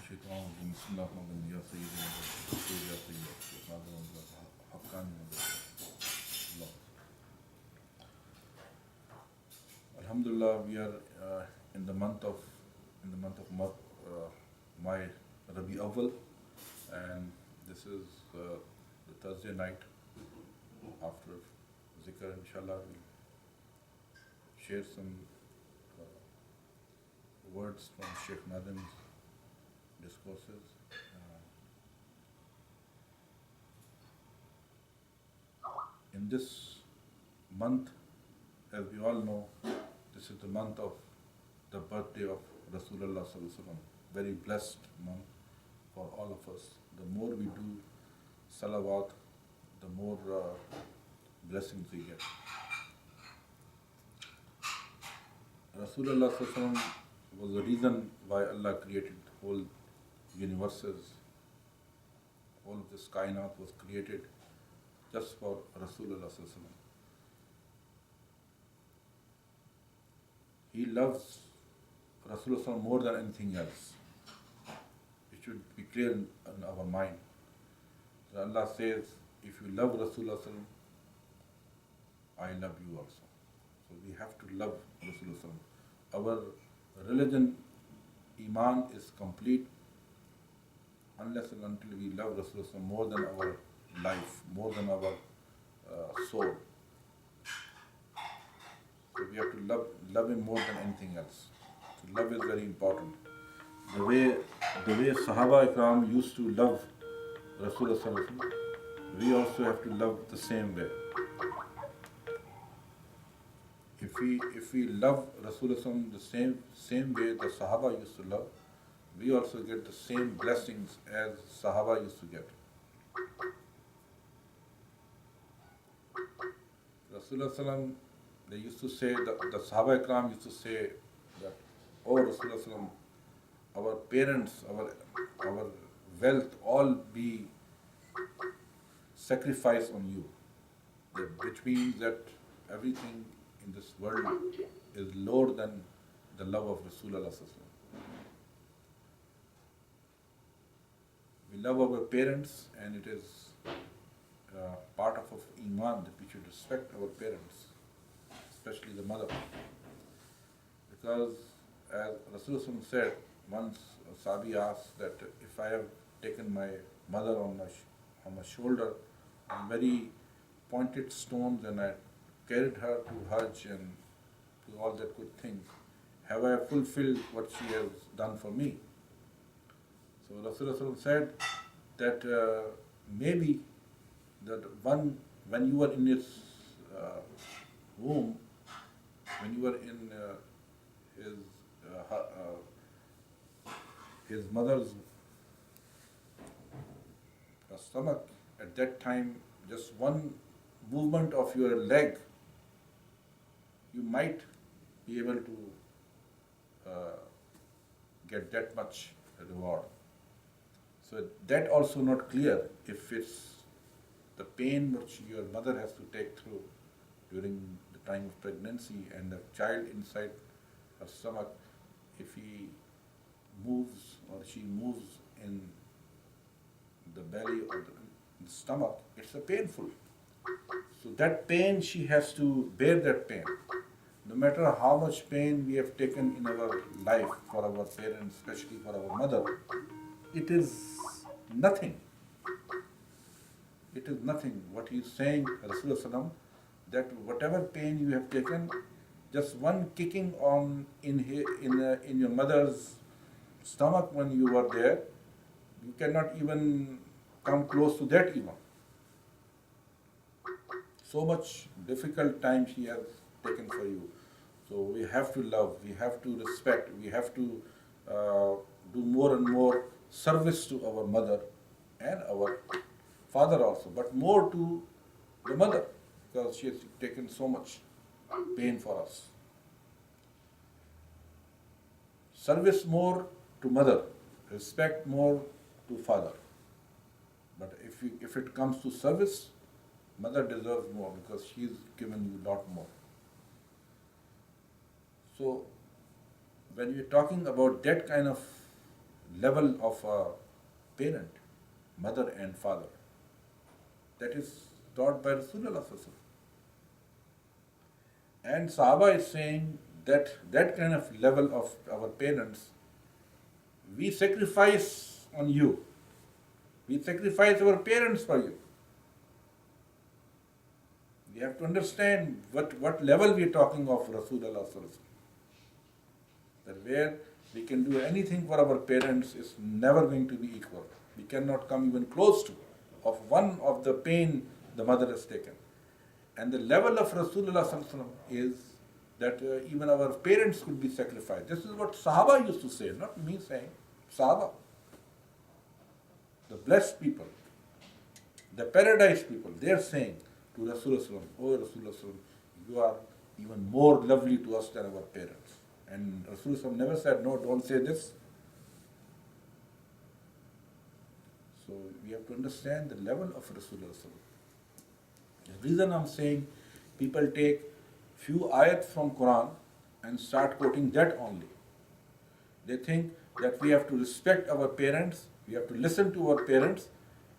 الشيطان الرجيم بسم الله الرحمن الرحيم يا سيدي يا سيدي يا سيدي حقاني Allah. Alhamdulillah, we are in the month of my Rabi Awal, and this is the Thursday night after zikr. Inshallah, we'll share some words from Sheikh Nadim's discourses. In this month, as we all know, this is the month of the birthday of Rasulullah Sallallahu Alaihi Wasallam. Very blessed month for all of us. The more we do salawat, the more blessings we get. Rasulullah Sallallahu Alaihi Wasallam was the reason why Allah created whole universes. All of this kainat was created just for Rasulullah Sallallahu Alaihi Wasallam. He loves Rasulullah more than anything else. It should be clear in our mind. So Allah says, if you love Rasulullah, I love you also. So we have to love Rasulullah. Our religion, Iman, is complete unless and until we love Rasulullah more than our life, more than our soul. So we have to love him more than anything else. So love is very important. The way Sahaba Ikram used to love Rasulullah, we also have to love the same way. If we love Rasulullah the same way the Sahaba used to love, we also get the same blessings as Sahaba used to get. Rasulullah, they used to say, the Sahaba Ikram used to say that, oh Rasulullah, our parents, our wealth, all be sacrificed on you. Which means that everything in this world is lower than the love of Rasulullah. We love our parents, and it is part of Iman that we should respect our parents, especially the mother. Because as Rasulullah said, once Sabi asked that if I have taken my mother on my shoulder on very pointed stones and I carried her to Hajj and to all that good things, have I fulfilled what she has done for me? So Rasulullah said that maybe that when you were in his womb, when you were in his mother's stomach, at that time, just one movement of your leg, you might be able to get that much reward. So that also not clear if it's the pain which your mother has to take through during the time of pregnancy and the child inside her stomach, if he moves or she moves in the belly or the stomach, it's a painful. So that pain, she has to bear that pain. No matter how much pain we have taken in our life for our parents, especially for our mother, it is nothing. It is nothing. What he is saying, Rasulullah, that whatever pain you have taken, just one kicking in your mother's stomach when you were there, you cannot even come close to that even. So much difficult time she has taken for you. So we have to love, we have to respect, we have to do more and more service to our mother and our father also, but more to the mother, because she has taken so much pain for us. Service more to mother, respect more to father. But if it comes to service, mother deserves more because she's given you a lot more. So when you're talking about that kind of level of a parent, mother and father. That is taught by Rasulullah. And Sahaba is saying that that kind of level of our parents, we sacrifice on you. We sacrifice our parents for you. We have to understand what level we are talking of Rasulullah. That where we can do anything for our parents is never going to be equal. We cannot come even close to of one of the pain the mother has taken. And the level of Rasulullah is that even our parents could be sacrificed. This is what Sahaba used to say, not me saying. Sahaba. The blessed people, the paradise people, they are saying to Rasulullah, oh Rasulullah, you are even more lovely to us than our parents. And Rasulullah never said, no, don't say this. So we have to understand the level of Rasulullah. The reason I'm saying people take few ayats from Quran and start quoting that only. They think that we have to respect our parents, we have to listen to our parents,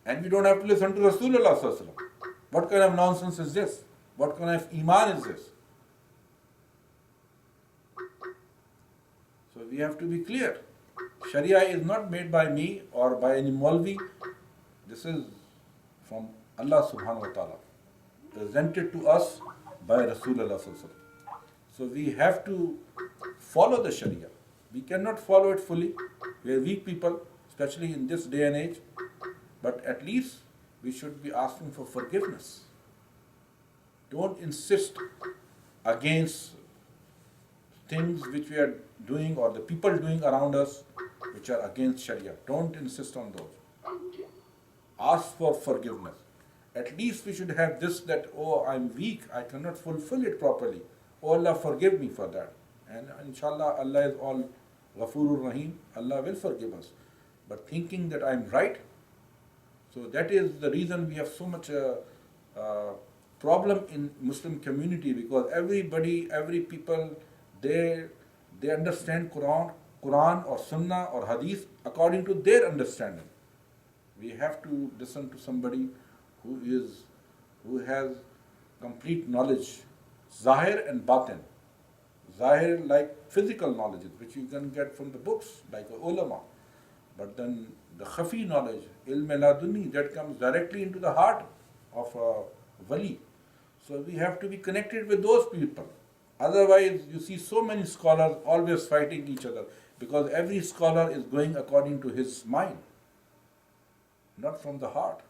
and we don't have to listen to Rasulullah. What kind of nonsense is this? What kind of iman is this? So we have to be clear. Sharia is not made by me or by any Maulvi. This is from Allah subhanahu wa ta'ala, presented to us by Rasulullah. So we have to follow the Sharia. We cannot follow it fully. We are weak people, especially in this day and age. But at least we should be asking for forgiveness. Don't insist against things which we are doing or the people doing around us which are against Sharia. Don't insist on those. Ask for forgiveness. At least we should have this, that, oh, I'm weak, I cannot fulfill it properly. Oh Allah, forgive me for that. And inshallah, Allah is all Ghafurur Rahim. Allah will forgive us. But thinking that I'm right, so that is the reason we have so much problem in Muslim community, because every people, they understand Quran or Sunnah or Hadith according to their understanding. We have to listen to somebody who has complete knowledge, Zahir and Batin. Zahir like physical knowledge, which you can get from the books, like ulama. But then the khafi knowledge, ilm laduni, that comes directly into the heart of a wali. So we have to be connected with those people. Otherwise, you see so many scholars always fighting each other, because every scholar is going according to his mind, not from the heart.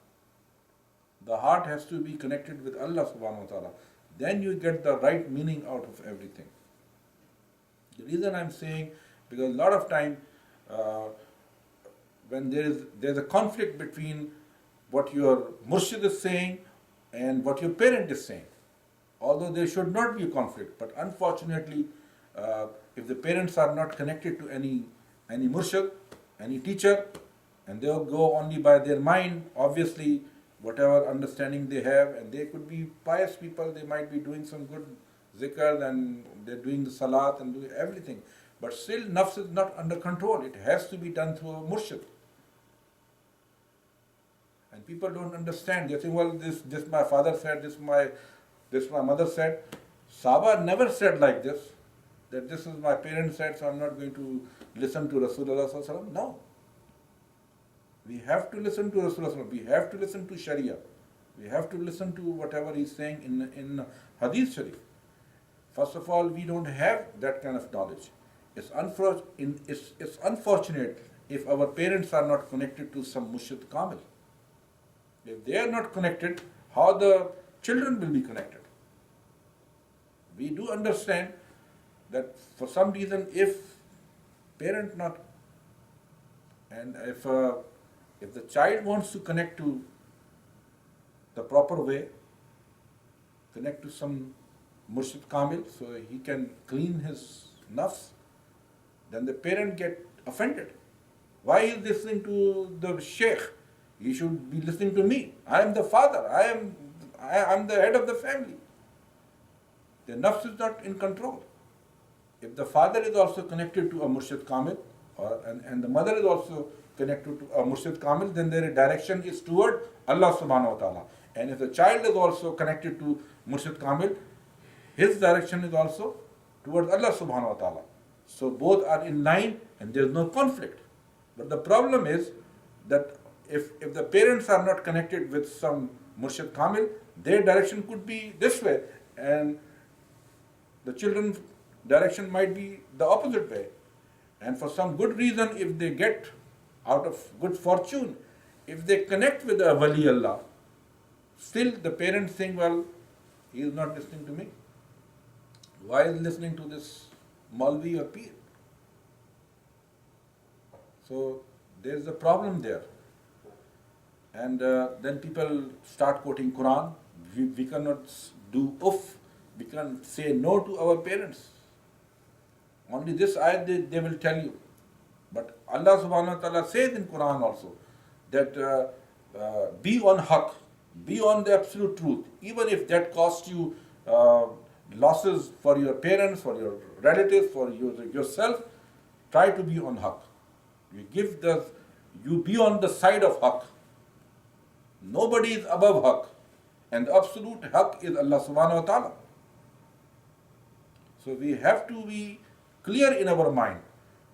The heart has to be connected with Allah subhanahu wa ta'ala. Then you get the right meaning out of everything. The reason I'm saying, because a lot of time when there's a conflict between what your Murshid is saying and what your parent is saying. Although there should not be a conflict, but unfortunately, if the parents are not connected to any Murshid, any teacher, and they'll go only by their mind, obviously, whatever understanding they have, and they could be pious people, they might be doing some good zikr, and they're doing the salat and doing everything. But still, nafs is not under control. It has to be done through a murshid. And people don't understand. They think, well, this my father said, this my mother said. Sahaba never said like this, that this is my parents said, so I'm not going to listen to Rasulullah sallallahu alaihi wasallam. No. We have to listen to Rasulullah. We have to listen to Sharia. We have to listen to whatever he's saying in Hadith Sharif. First of all, we don't have that kind of knowledge. It's unfortunate if our parents are not connected to some Murshid kamil. If they are not connected, how the children will be connected? We do understand that for some reason, if parent not, and if the child wants to connect to the proper way, connect to some Murshid Kamil, so he can clean his nafs, then the parent get offended. Why is listening to the sheikh? He should be listening to me. I am the father. I am the head of the family. The nafs is not in control. If the father is also connected to a Murshid Kamil and the mother is also connected to a Murshid Kamil, then their direction is toward Allah subhanahu wa ta'ala. And if the child is also connected to Murshid Kamil, his direction is also towards Allah subhanahu wa ta'ala. So both are in line and there is no conflict. But the problem is that if the parents are not connected with some Murshid Kamil, their direction could be this way and the children's direction might be the opposite way. And for some good reason, if they get out of good fortune, if they connect with a Wali Allah, still the parents think, well, he is not listening to me. Why is he listening to this Maulvi or Peer? So there is a problem there. And then people start quoting Quran. We cannot do uff. We can say no to our parents. Only this ayat they will tell you. But Allah subhanahu wa ta'ala says in Quran also that be on haqq, be on the absolute truth. Even if that costs you losses for your parents, for your relatives, for yourself, try to be on haqq. You be on the side of haqq. Nobody is above haqq. And the absolute haqq is Allah subhanahu wa ta'ala. So we have to be clear in our mind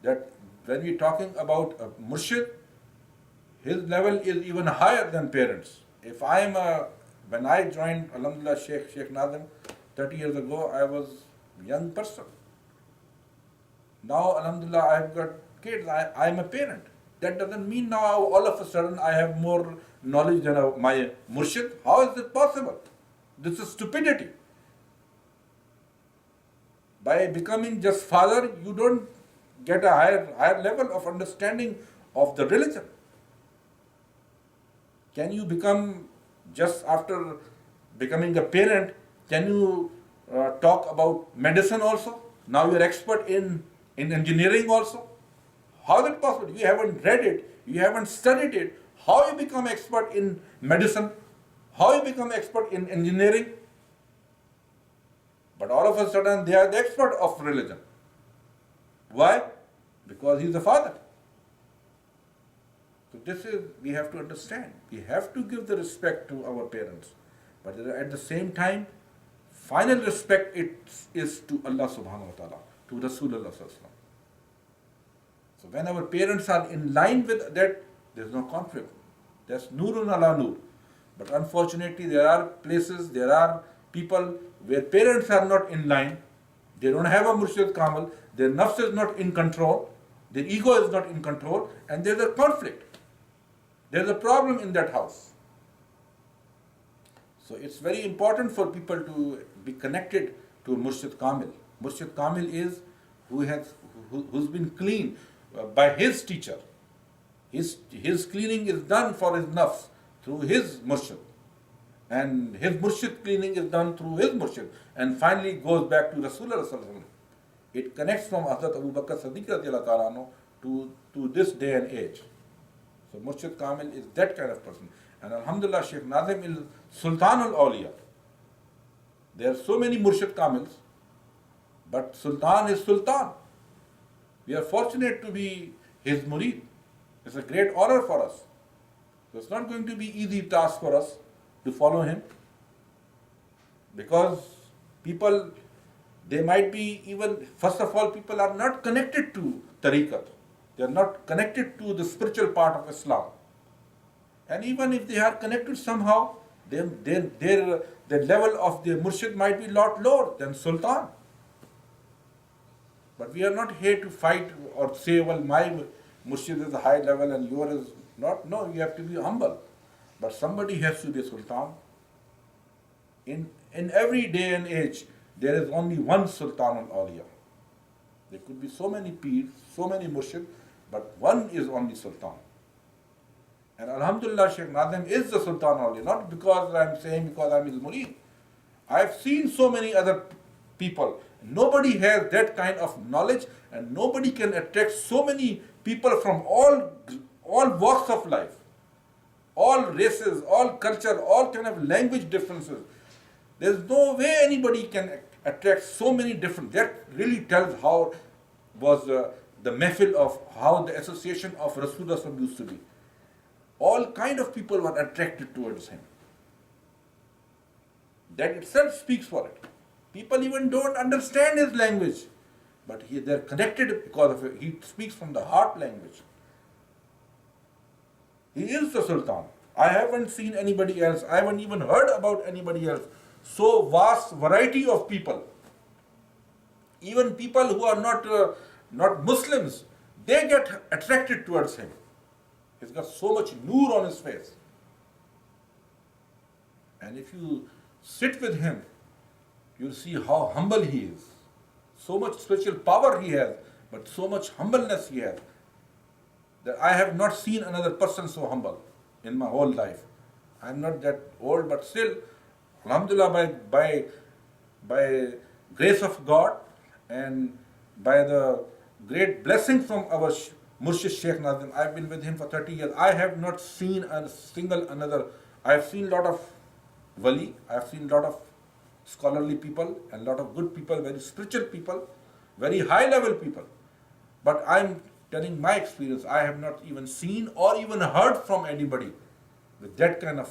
that when we're talking about a Murshid, his level is even higher than parents. If when I joined Alhamdulillah Sheikh Nazim 30 years ago, I was a young person. Now Alhamdulillah I have got kids, I am a parent. That doesn't mean now all of a sudden I have more knowledge than my Murshid. How is it possible? This is stupidity. By becoming just father, you don't get a higher level of understanding of the religion. Can you become, just after becoming a parent, can you talk about medicine also? Now you're expert in engineering also? How is it possible? You haven't read it, you haven't studied it. How you become expert in medicine? How you become expert in engineering? But all of a sudden they are the expert of religion. Why? Because he is the father. So this is, we have to understand. We have to give the respect to our parents. But at the same time, final respect is to Allah subhanahu wa ta'ala, to Rasulullah sallallahu alaihi wasallam. So when our parents are in line with that, there is no conflict. There's nurun ala nur. But unfortunately, there are places, there are people where parents are not in line. They don't have a Murshid Kamil. Their nafs is not in control. Their ego is not in control. And there's a conflict. There's a problem in that house. So it's very important for people to be connected to Murshid Kamil. Murshid Kamil is who's been cleaned by his teacher. His cleaning is done for his nafs through his Murshid. And his Murshid cleaning is done through his Murshid. And finally goes back to Rasulullah sallallahu alaihi wasallam. It connects from Hazrat Abu Bakr Siddiq radiyallahu ta'ala anhu to this day and age. So Murshid Kamil is that kind of person. And Alhamdulillah, Sheikh Nazim is Sultanul Awliya. There are so many Murshid Kamils, but Sultan is Sultan. We are fortunate to be his murid. It's a great honor for us. So it's not going to be easy task for us to follow him, because people, they might be even, first of all, people are not connected to tariqat. They are not connected to the spiritual part of Islam. And even if they are connected somehow, their level of their Murshid might be a lot lower than Sultan. But we are not here to fight or say, well, my Murshid is a high level and yours is not. No, you have to be humble. But somebody has to be a Sultan. In every day and age, there is only one Sultan al-Awliya. There could be so many Peers, so many Murshid, but one is only Sultan. And Alhamdulillah, Sheikh Nazim is the Sultan al-Awliya, not because I'm saying because I'm his murid. I've seen so many other people. Nobody has that kind of knowledge, and nobody can attract so many people from all walks of life, all races, all culture, all kind of language differences. There's no way anybody can attract so many different. That really tells how was the mehfil of how the association of Rasulullah used to be. All kind of people were attracted towards him. That itself speaks for it. People even don't understand his language, but they're connected because of it. He speaks from the heart language. He is the Sultan. I haven't seen anybody else. I haven't even heard about anybody else. So vast variety of people. Even people who are not Muslims, they get attracted towards him. He's got so much noor on his face. And if you sit with him, you'll see how humble he is. So much spiritual power he has, but so much humbleness he has, that I have not seen another person so humble in my whole life. I'm not that old, but still, alhamdulillah, by grace of God and by the great blessing from our Murshid Sheikh Nazim, I've been with him for 30 years. I have not seen a single another. I've seen a lot of wali, I've seen a lot of scholarly people and a lot of good people, very spiritual people, very high level people. But I'm telling my experience, I have not even seen or even heard from anybody with that kind of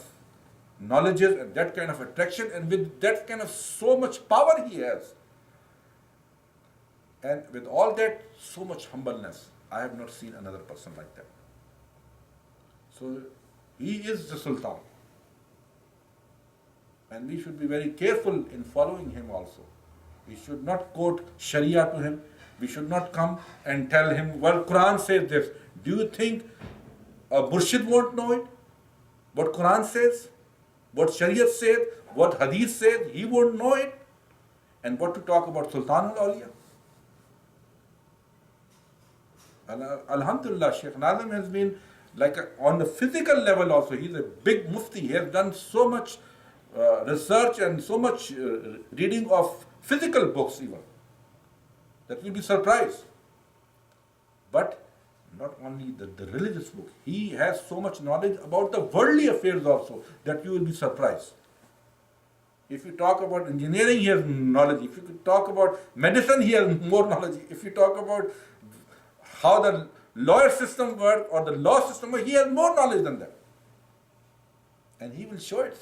knowledges and that kind of attraction and with that kind of so much power he has. And with all that, so much humbleness. I have not seen another person like that. So he is the Sultan. And we should be very careful in following him also. We should not quote Sharia to him. We should not come and tell him, well, Quran says this. Do you think a Murshid won't know it? What Quran says? What Sharia says? What Hadith says? He won't know it? And what to talk about Sultan al-Awliya? Alhamdulillah, Sheikh Nazim has been on the physical level also. He's a big mufti. He has done so much research and so much reading of physical books even, that you'll be surprised. But not only the religious book, he has so much knowledge about the worldly affairs also that you will be surprised. If you talk about engineering, he has knowledge. If you could talk about medicine, he has more knowledge. If you talk about how the lawyer system works or the law system works, he has more knowledge than that. And he will show it.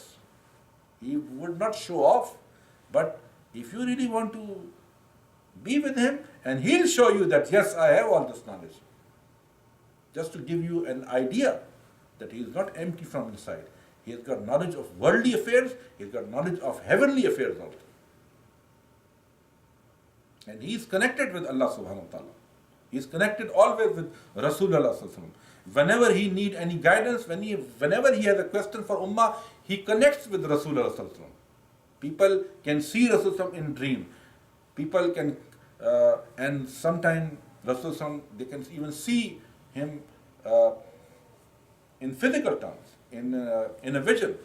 He would not show off. But if you really want to be with him, and he'll show you that, yes, I have all this knowledge. Just to give you an idea that he is not empty from inside. He has got knowledge of worldly affairs, he's got knowledge of heavenly affairs also. And he is connected with Allah subhanahu wa ta'ala. He is connected always with Rasulullah sallallahu alaihi wasallam. Whenever he needs any guidance, whenever he has a question for Ummah, he connects with Rasulullah sallallahu alaihi wasallam. People can see Rasulullah in dream. People can, and sometimes Rasulullah, they can even see him in physical terms, in a vision.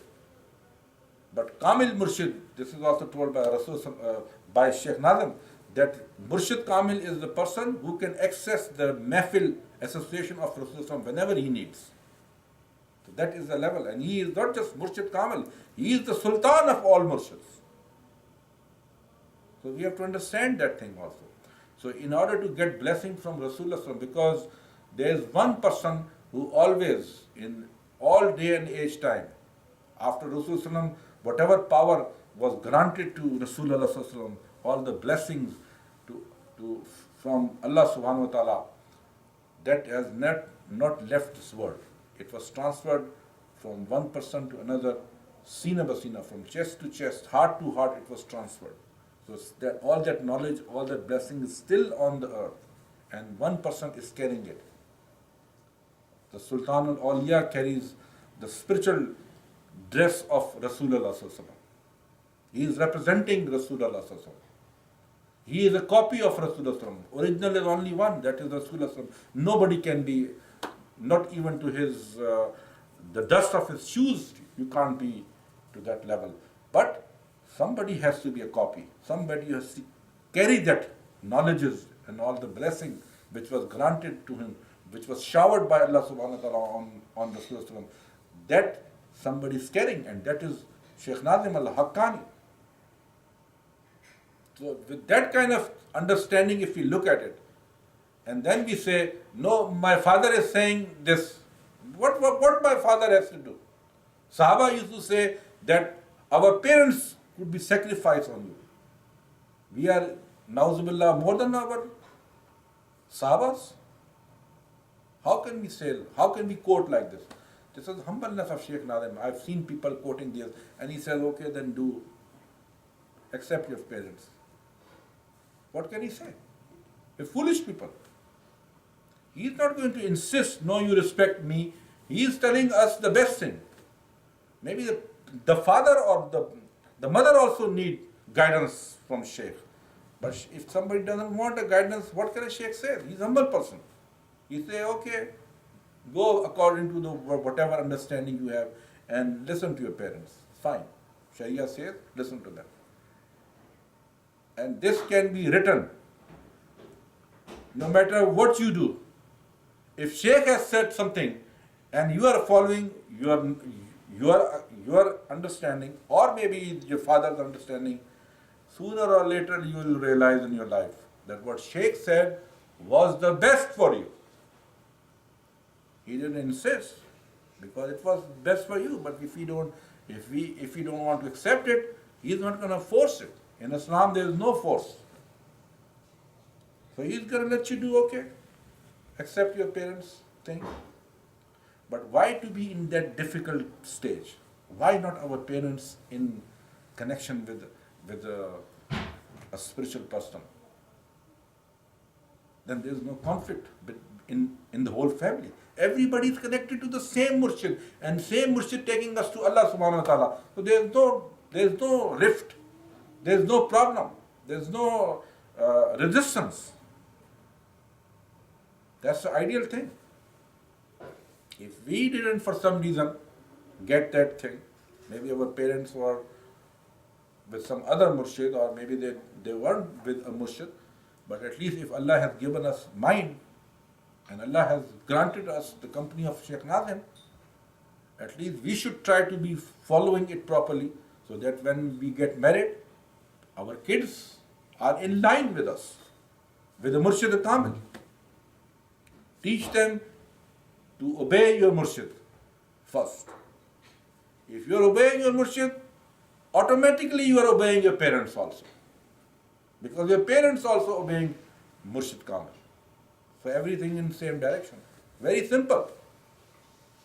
But Kamil Murshid, this is also told by by Sheikh Nazim, that Murshid Kamil is the person who can access the mehfil association of Rasulullah whenever he needs. So that is the level. And he is not just Murshid Kamil, he is the Sultan of all Murshids. So we have to understand that thing also. So in order to get blessing from Rasulullah, because there is one person who always, in all day and age time, after Rasulullah, whatever power was granted to Rasulullah, all the blessings from Allah subhanahu wa ta'ala, that has not left this world. It was transferred from one person to another, sina basina, from chest to chest, heart to heart, it was transferred. So that all that knowledge, all that blessing is still on the earth, and one person is carrying it. The Sultan al-Awliya carries the spiritual dress of Rasulullah sallallahu alaihi wasallam. He is representing Rasulullah sallallahu alaihi wasallam. He is a copy of Rasulullah sallallahu alaihi wasallam. Original is only one, that is Rasulullah sallallahu alaihi wasallam. Nobody can be, not even to his, the dust of his shoes, you can't be to that level. But somebody has to be a copy. Somebody has to carry that knowledges and all the blessing which was granted to him, which was showered by Allah subhanahu wa ta'ala on Rasulullah. That somebody is carrying, and that is Sheikh Nazim al-Haqqani. So with that kind of understanding, if we look at it, And then we say, no, my father is saying this. What my father has to do? Sahaba used to say that our parents could be sacrificed on you. We are, na'uzubillah, more than our Sahabas. How can we say, how can we quote like this? This is humbleness of Sheikh Nazim. I've seen people quoting this, and he says, okay, then do. Accept your parents. What can he say? They're foolish people. He's not going to insist, no, you respect me. He is telling us the best thing. Maybe the father or the mother also need guidance from Sheikh. But if somebody doesn't want a guidance, what can a Sheikh say? He's a humble person. He say, okay, go according to the whatever understanding you have and listen to your parents. Fine. Sharia says, listen to them. And this can be written no matter what you do. If Sheikh has said something and you are following your understanding, or maybe your father's understanding, sooner or later you will realize in your life that what Sheikh said was the best for you. He didn't insist because it was best for you. But if you don't want to accept it, he's not going to force it. In Islam, there is no force. So he's going to let you do okay. Accept your parents' thing. But why to be in that difficult stage? Why not our parents in connection with a spiritual person? Then there is no conflict in the whole family. Everybody is connected to the same Murshid, and same Murshid taking us to Allah subhanahu wa ta'ala. So there is no rift, there is no problem, there is no resistance. That's the ideal thing. If we didn't for some reason get that thing, maybe our parents were with some other Murshid, or maybe they weren't with a Murshid, but at least if Allah has given us mind, and Allah has granted us the company of Sheikh Nazim, at least we should try to be following it properly, so that when we get married, our kids are in line with us, with the Murshid al-Kamil. Teach them to obey your Murshid first. If you are obeying your Murshid, automatically you are obeying your parents also. Because your parents also obeying Murshid Kamil. So everything in the same direction. Very simple.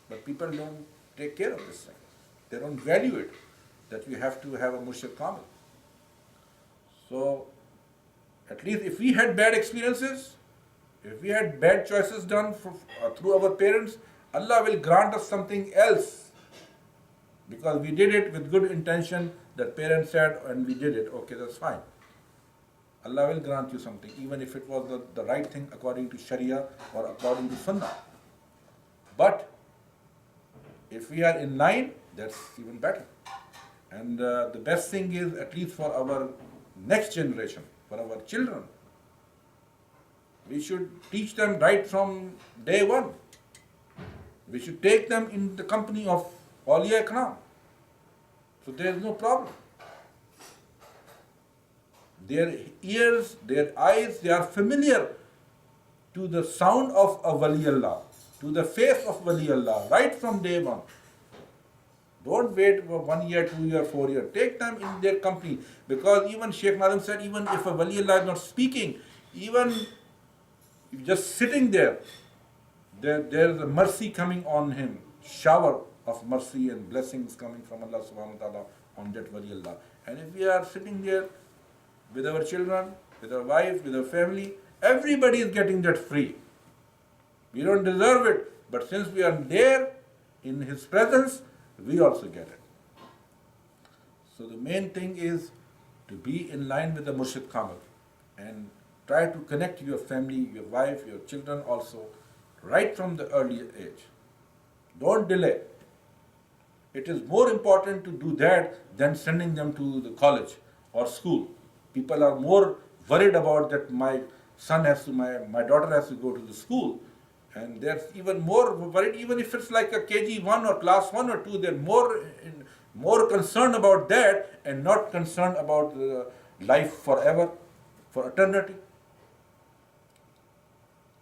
But people don't take care of this thing. They don't value it, that you have to have a Murshid Kamil. So at least if we had bad experiences, if we had bad choices done through our parents, Allah will grant us something else. Because we did it with good intention, that parents said, and we did it, okay, that's fine. Allah will grant you something, even if it was the right thing according to Sharia or according to Sunnah. But if we are in line, that's even better. And the best thing is, at least for our next generation, for our children, we should teach them right from day one. We should take them in the company of Awliya Ikram. So there is no problem. Their ears, their eyes, they are familiar to the sound of a Wali Allah, to the face of Wali Allah, right from day one. Don't wait for 1 year, 2 year, 4 year. Take them in their company. Because even Sheikh Nazim said, even if a Wali Allah is not speaking, even just sitting there, there is a mercy coming on him, shower of mercy and blessings coming from Allah subhanahu wa ta'ala on that Wali Allah. And if we are sitting there with our children, with our wife, with our family, everybody is getting that free. We don't deserve it, but since we are there in his presence, we also get it. So the main thing is to be in line with the Murshid Kamil and try to connect your family, your wife, your children also, right from the early age. Don't delay. It is more important to do that than sending them to the college or school. People are more worried about that my son has to, my daughter has to go to the school. And they're even more worried, even if it's like a KG1 or class 1 or 2, they're more concerned about that and not concerned about life forever, for eternity.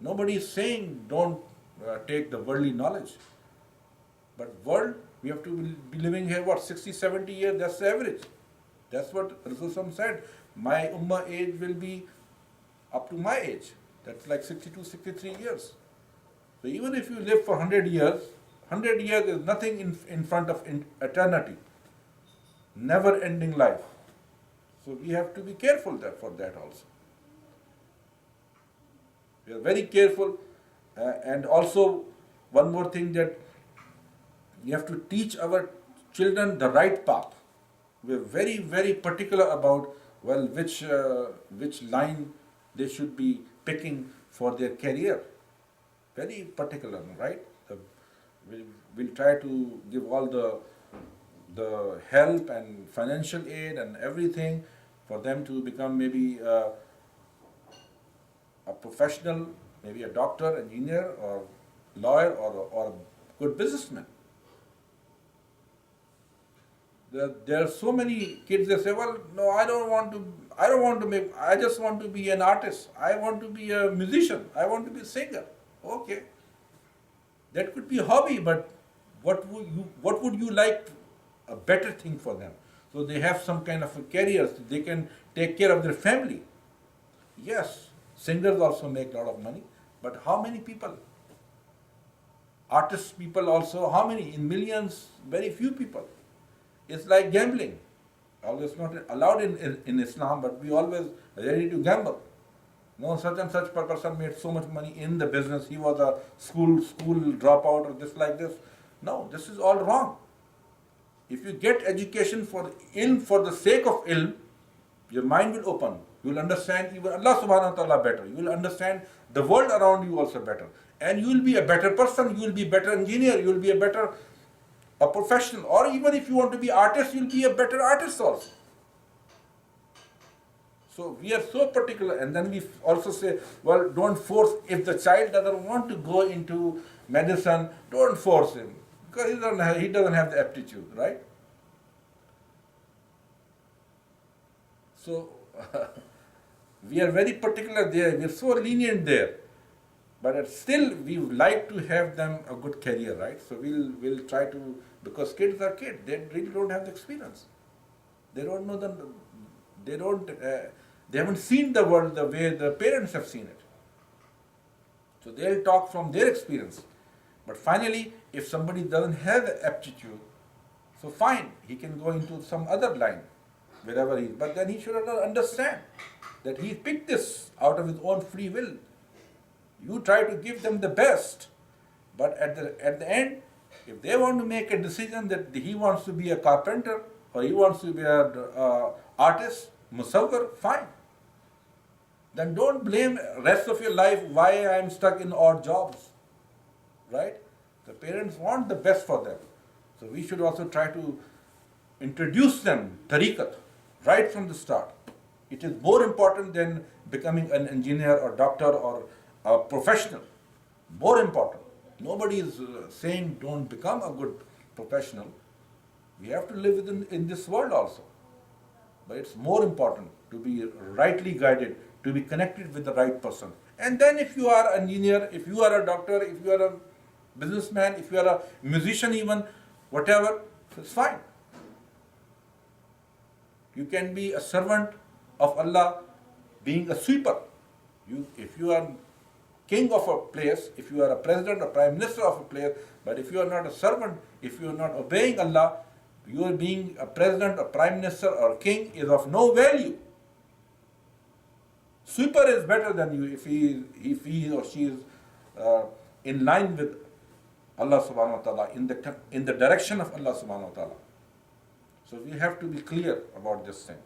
Nobody is saying don't take the worldly knowledge. But world, we have to be living here, what, 60, 70 years, that's the average. That's what Rasul said. My ummah age will be up to my age. That's like 62, 63 years. So even if you live for 100 years, 100 years is nothing in front of eternity. Never ending life. So we have to be careful for that also. We are very careful. And also one more thing, that we have to teach our children the right path. We are very, very particular about, well, which line they should be picking for their career. Very particular, right? We'll try to give all the help and financial aid and everything for them to become maybe a professional, maybe a doctor, engineer, or lawyer, or a good businessman. There are so many kids that say, well, no, I just want to be an artist. I want to be a musician. I want to be a singer. Okay. That could be a hobby, but what would you like a better thing for them? So they have some kind of a career, so they can take care of their family. Yes, singers also make a lot of money, but how many people? Artists people also, how many? In millions, very few people. It's like gambling. Although it's not allowed in Islam, but we always ready to gamble. No, such and such person made so much money in the business. He was a school dropout or this like this. No, this is all wrong. If you get education for ilm for the sake of ilm, your mind will open. You will understand even Allah subhanahu wa ta'ala better. You will understand the world around you also better. And you will be a better person. You will be a better engineer. You will be a professional. Or even if you want to be artist, you will be a better artist also. So we are so particular, and then we also say, well, don't force. If the child doesn't want to go into medicine, don't force him, because he doesn't have the aptitude, right? So we are very particular there. We are so lenient there, but still we would like to have them a good career, right? So we'll try to, because kids are kids. They really don't have the experience. They don't know them. They haven't seen the world the way the parents have seen it. So they'll talk from their experience. But finally, if somebody doesn't have aptitude, so fine, he can go into some other line, wherever he is. But then he should understand that he picked this out of his own free will. You try to give them the best, but at the end, if they want to make a decision that he wants to be a carpenter, or he wants to be an artist, musawwir, fine. Then don't blame rest of your life why I am stuck in odd jobs, right? The parents want the best for them. So we should also try to introduce them tariqat right from the start. It is more important than becoming an engineer or doctor or a professional. More important. Nobody is saying don't become a good professional. We have to live in this world also. But it's more important to be rightly guided, to be connected with the right person. And then if you are an engineer, if you are a doctor, if you are a businessman, if you are a musician even, whatever, it's fine. You can be a servant of Allah, being a sweeper. If you are king of a place, if you are a president or prime minister of a place, but if you are not a servant, if you are not obeying Allah, your being a president or prime minister or king is of no value. Sweeper is better than you if he or she is in line with Allah subhanahu wa ta'ala, in the direction of Allah subhanahu wa ta'ala. So we have to be clear about this thing,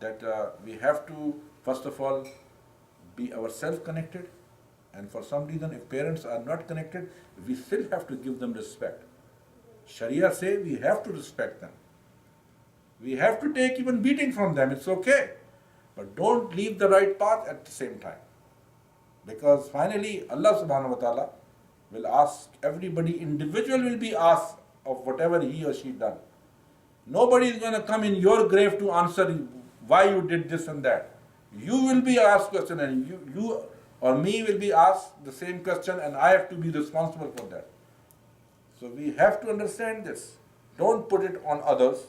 that we have to first of all be ourselves connected, and for some reason if parents are not connected, we still have to give them respect. Sharia say we have to respect them. We have to take even beating from them, it's okay. But don't leave the right path at the same time. Because finally Allah subhanahu wa ta'ala will ask everybody, individual will be asked of whatever he or she done. Nobody is going to come in your grave to answer why you did this and that. You will be asked question, and you or me will be asked the same question and I have to be responsible for that. So we have to understand this. Don't put it on others.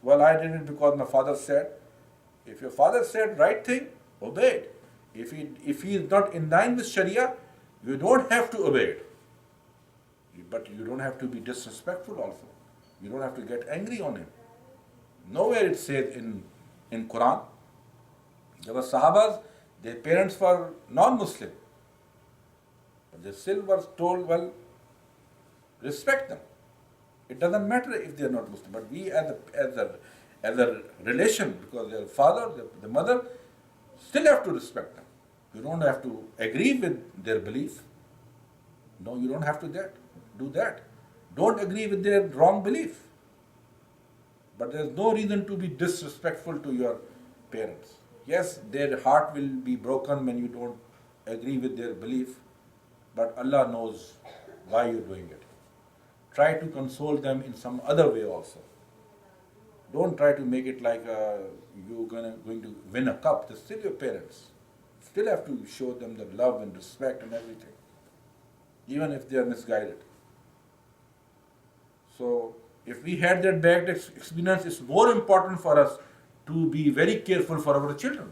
Well, I did it because my father said. If your father said right thing, obey it. If he is not in line with Sharia, you don't have to obey it. But you don't have to be disrespectful also. You don't have to get angry on him. Nowhere it says in Quran. There were Sahabas, their parents were non-Muslim. But they still were told, well, respect them. It doesn't matter if they are not Muslim. But we as a relation, because their father, the mother, still have to respect them. You don't have to agree with their belief. No, you don't have to do that. Don't agree with their wrong belief. But there is no reason to be disrespectful to your parents. Yes, their heart will be broken when you don't agree with their belief, but Allah knows why you're doing it. Try to console them in some other way also. Don't try to make it like you're going to win a cup. They're still your parents. Still have to show them the love and respect and everything, even if they are misguided. So if we had that bad experience, it's more important for us to be very careful for our children.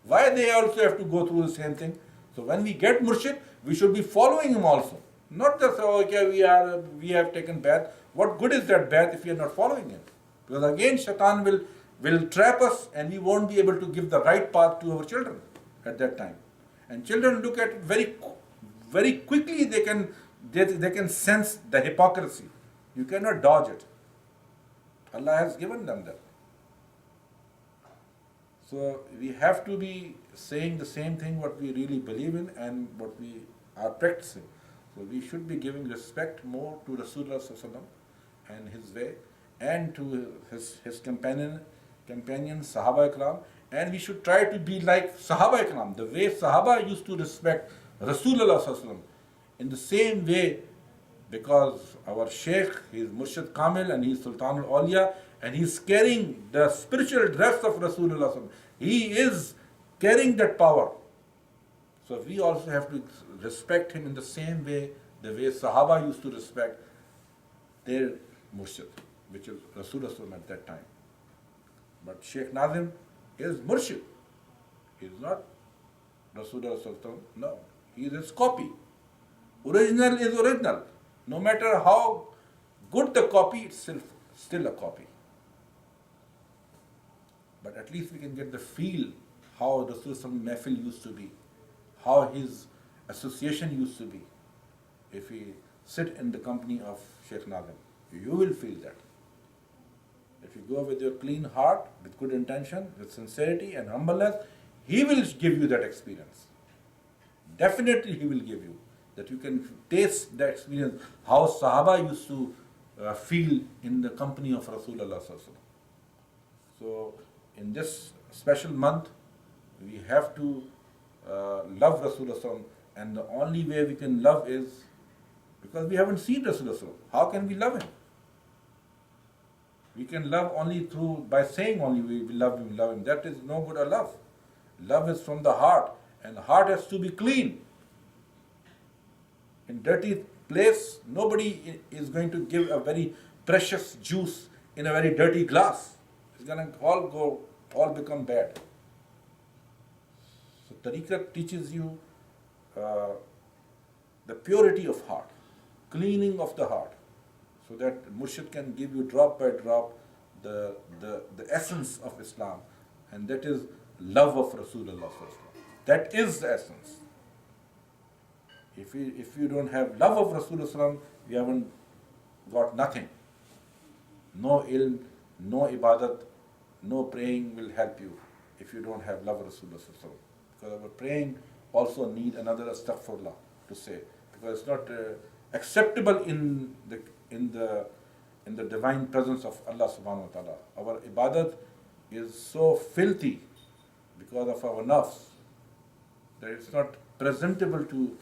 Why they also have to go through the same thing? So when we get Murshid, we should be following him also. Not just, okay, we have taken bath. What good is that bath if we are not following him? Because again, Shaitan will trap us and we won't be able to give the right path to our children at that time. And children look at it very quickly. They can sense the hypocrisy. You cannot dodge it. Allah has given them that. So we have to be saying the same thing what we really believe in and what we are practicing. So we should be giving respect more to Rasulullah Sallallahu Alaihi Wasallam and his way, and to his companions, Sahaba Ikram, and we should try to be like Sahaba Ikram, the way Sahaba used to respect Rasulullah Sallallahu Alaihi Wasallam. In the same way, because our Sheikh, he is Murshid Kamil and he is Sultan al-Awliya, and he is carrying the spiritual dress of Rasulullah Sallallahu Alaihi Wasallam. He is carrying that power. So we also have to respect him in the same way, the way Sahaba used to respect their Murshid, which is Rasulullah Sallallahu Alaihi Wasallam at that time. But Sheikh Nazim is Murshid. He is not Rasulullah Sallallahu Alaihi Wasallam. No, he is his copy. Original is original. No matter how good the copy, it's still a copy. But at least we can get the feel how Rasulullah Mehfil used to be, how his association used to be. If we sit in the company of Sheikh Nazim, you will feel that. If you go with your clean heart, with good intention, with sincerity and humbleness, he will give you that experience. Definitely he will give you. That you can taste the experience, how Sahaba used to feel in the company of Rasulullah Sallallahu Alaihi Wasallam. So in this special month, we have to love Rasulullah Sallallahu Alaihi Wasallam, and the only way we can love is because we haven't seen Rasulullah Sallallahu Alaihi Wasallam. How can we love him? We can love only by saying only we love him. That is no good a love. Love is from the heart, and the heart has to be clean. In dirty place, nobody is going to give a very precious juice in a very dirty glass. It's going to all become bad. So Tariqat teaches you the purity of heart, cleaning of the heart, so that Murshid can give you drop by drop the essence of Islam, and that is love of Rasulullah. That is the essence. If you don't have love of Rasulullah, you haven't got nothing. No ilm, no ibadat, no praying will help you if you don't have love of Rasulullah. Because our praying also need another astaghfirullah to say, because it's not acceptable in the divine presence of Allah subhanahu wa ta'ala. Our ibadat is so filthy because of our nafs that it's not presentable to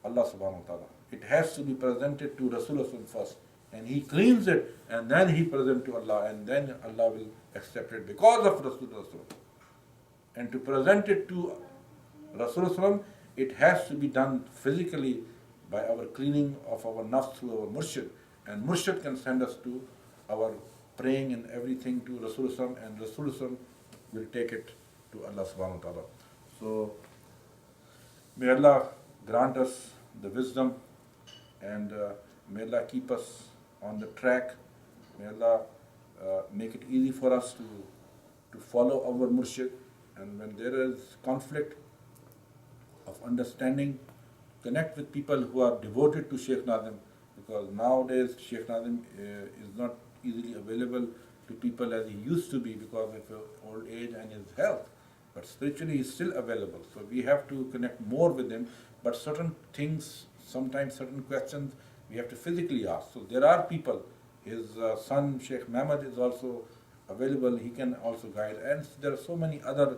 Allah subhanahu wa ta'ala. It has to be presented to Rasulullah first, and he cleans it, and then he presents to Allah, and then Allah will accept it because of Rasulullah. And to present it to Rasulullah it has to be done physically by our cleaning of our nafs through our Murshid. And Murshid can send us to our praying and everything to Rasulullah, and Rasulullah will take it to Allah subhanahu wa ta'ala. So may Allah grant us the wisdom, and may Allah keep us on the track. May Allah make it easy for us to follow our Murshid. And when there is conflict of understanding, connect with people who are devoted to Sheikh Nazim, because nowadays Sheikh Nazim is not easily available to people as he used to be because of his old age and his health. But spiritually he is still available. So we have to connect more with him. But certain things, sometimes certain questions, we have to physically ask. So there are people. His son Sheikh Mohammad is also available. He can also guide. And there are so many other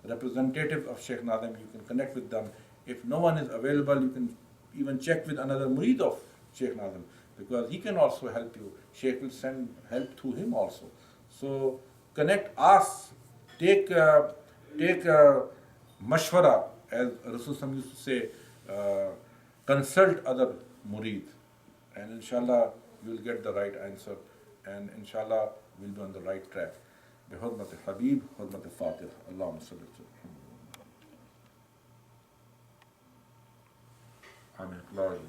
representatives of Sheikh Nazim. You can connect with them. If no one is available, you can even check with another murid of Sheikh Nazim, because he can also help you. Sheikh will send help to him also. So connect, ask, take mashwara, as Rasulullah used to say, consult other murid, and inshallah you will get the right answer, and inshallah we'll be on the right track. بحرمة الحبيب حرمة الفاتح اللهم صل وسلم. آمين.